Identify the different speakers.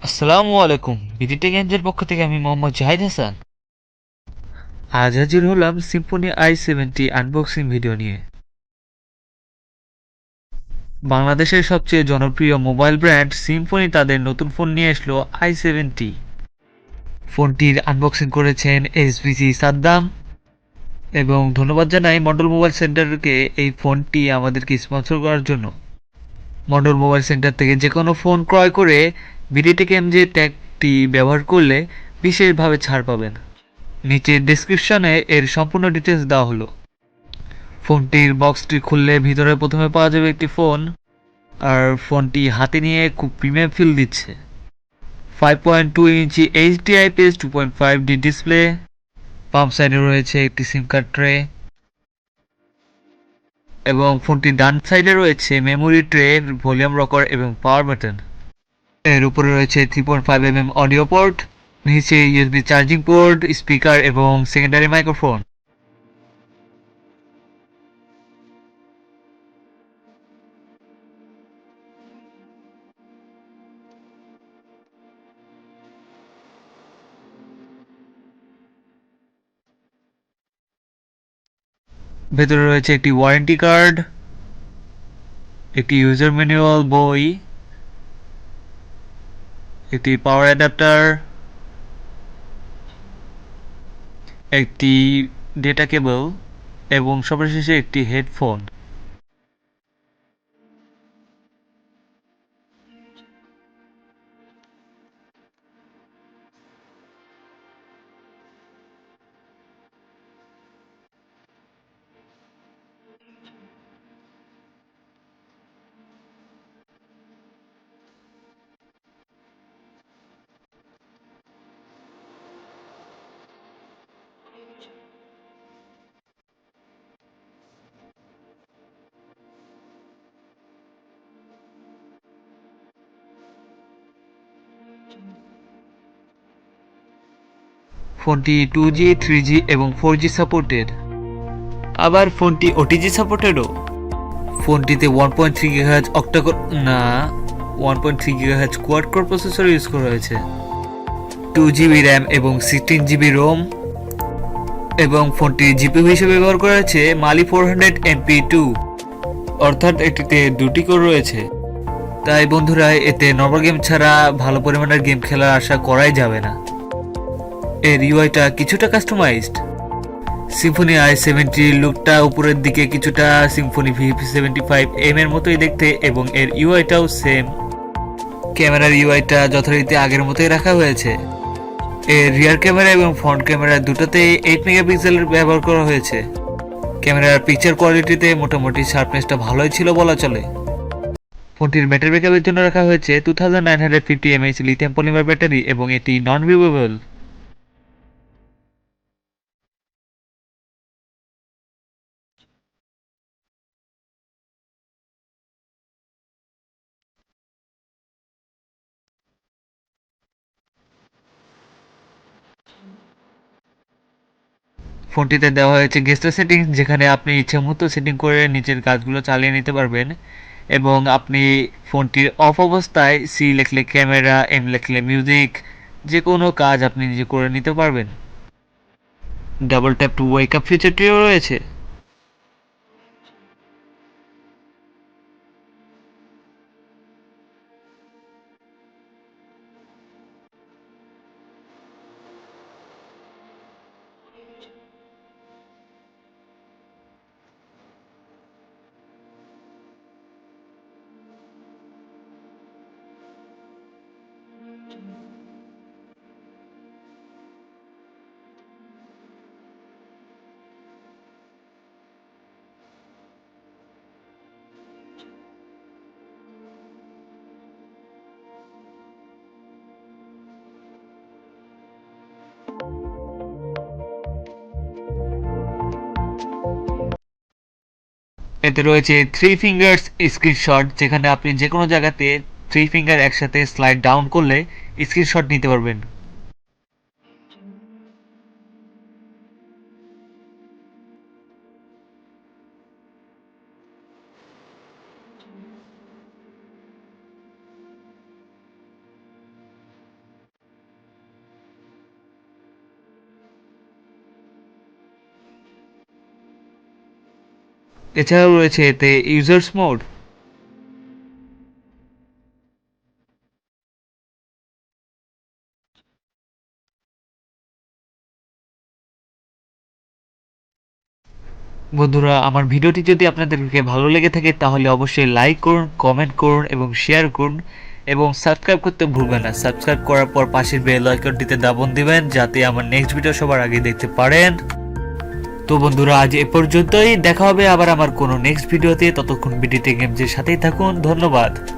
Speaker 1: আসসালামু আলাইকুম। বিডিটেক এনজের পক্ষ থেকে আমি মোহাম্মদ জাহিদ হাসান। আজ হাজির হলাম সিম্ফনি i70 আনবক্সিং ভিডিও নিয়ে। বাংলাদেশের সবচেয়ে জনপ্রিয় মোবাইল ব্র্যান্ড সিম্ফনি তাদের নতুন ফোন নিয়ে আসলো i70। ফোনটির আনবক্সিং করেছেন এসবিসি সাদ্দাম, এবং ধন্যবাদ জানাই মন্ডল মোবাইল সেন্টারকে এই ফোনটি আমাদেরকে স্পন্সর করার জন্য। মন্ডল মোবাইল সেন্টার থেকে যে কোনো ফোন ক্রয় করে বিডিটেক এমজে ট্যাগটি ব্যবহার করলে বিশেষভাবে ছাড় পাবেন। নিচে ডেসক্রিপশনে এর সম্পূর্ণ ডিটেলস দেওয়া হলো। ফোনটির বক্সটি খুললে ভিতরে প্রথমে পাওয়া যাবে একটি ফোন, আর ফোনটি হাতে নিয়ে খুব প্রিমিয়াম ফিল দিচ্ছে। 5.2 ইঞ্চি এইচডি আইপিএস 2.5D ডিসপ্লে। বাম সাইডে রয়েছে একটি সিম কার্ড ট্রে, এবং ফোনটির ডান সাইডে রয়েছে মেমোরি ট্রে, ভলিউম রকার এবং পাওয়ার বাটন। এর উপরে রয়েছে 3.5mm অডিও পোর্ট, নিচে ইউএসবি চার্জিং পোর্ট, স্পিকার এবং সেকেন্ডারি মাইক্রোফোন। ভেতরে রয়েছে একটি ওয়ারেন্টি কার্ড, একটি ইউজার ম্যানুয়াল বই, একটি পাওয়ার অ্যাডাপ্টার, একটি ডেটা কেবল এবং সর্বশেষে একটি হেডফোন। ফোনটি 2G, 3G এবং 4G সাপোর্টেড। আবার ফোনটি ওটিজি সাপোর্টেডও। ফোনটিতে 1.3 GHz অক্টাকোর না 1.3 GHz quad core processor use করা হয়েছে, 2GB র্যাম এবং 16GB রোম, এবং ফোনটি জিপিইউ হিসেবে ব্যবহার করা হয়েছে মালি 400MP2, অর্থাৎ এটিতে দুটি কোর রয়েছে। তাই বন্ধুরা, এতে নর্মাল গেম ছাড়া ভালো পরিমাণের গেম খেলার আশা করাই যাবে না। এর ইউআইটা কিছুটা কাস্টমাইজড। সিম্ফনি i70 লুকটা উপরের দিকে কিছুটা সিম্ফনি V75M এর মতোই দেখতে, এবং এর ইউআইটাও সেম। ক্যামেরার ইউআইটা যথারীতি আগের মতোই রাখা হয়েছে। এর রিয়ার ক্যামেরা এবং ফ্রন্ট ক্যামেরা দুটোতেই 8 মেগাপিক্সেলের ব্যবহার করা হয়েছে। ক্যামেরার পিকচার কোয়ালিটিতে মোটামুটি শার্পনেসটা ভালোই ছিল বলা চলে। ফোনটির ব্যাটারি ব্যাকআপের জন্য রাখা হয়েছে 2950 mAh লিথিয়াম পলিমার ব্যাটারি, এবং এটি নন ভিউয়েবল। ফোনটিতে দেওয়া হয়েছে গেস্টার সেটিংস, যেখানে আপনি ইচ্ছামতো সেটিং করে নিজের কাজগুলো চালিয়ে নিতে পারবেন, এবং আপনি ফোনটির অফ অবস্থায় সি লিখলে ক্যামেরা, এম লিখলে মিউজিক, যে কোনো কাজ আপনি নিজে করে নিতে পারবেন। Double tap to wake up ফিচারটিও রয়েছে। এতে রয়েছে থ্রি ফিঙ্গার্স স্ক্রিনশট, যেখানে আপনি যে কোনো জায়গাতে থ্রি ফিঙ্গার একসাথে স্লাইড ডাউন করলে স্ক্রিনশট নিতে পারবেন। এছাড়াও রয়েছে এতে ইউজার্স মোড। বন্ধুরা, আমার ভিডিওটি যদি আপনাদেরকে ভালো লেগে থাকে তাহলে অবশ্যই লাইক করুন, কমেন্ট করুন এবং শেয়ার করুন এবং সাবস্ক্রাইব করতে ভুলবেন না। সাবস্ক্রাইব করার পর পাশের বেল আইকনটিতে দাবন দিবেন যাতে আমার নেক্সট ভিডিও সবার আগে দেখতে পারেন। তো বন্ধুরা, আজ এ পর্যন্তই। দেখা হবে আবার আমার কোনো নেক্সট ভিডিওতে। ততক্ষণ বিডিটি গেমসের সাথেই থাকুন। ধন্যবাদ।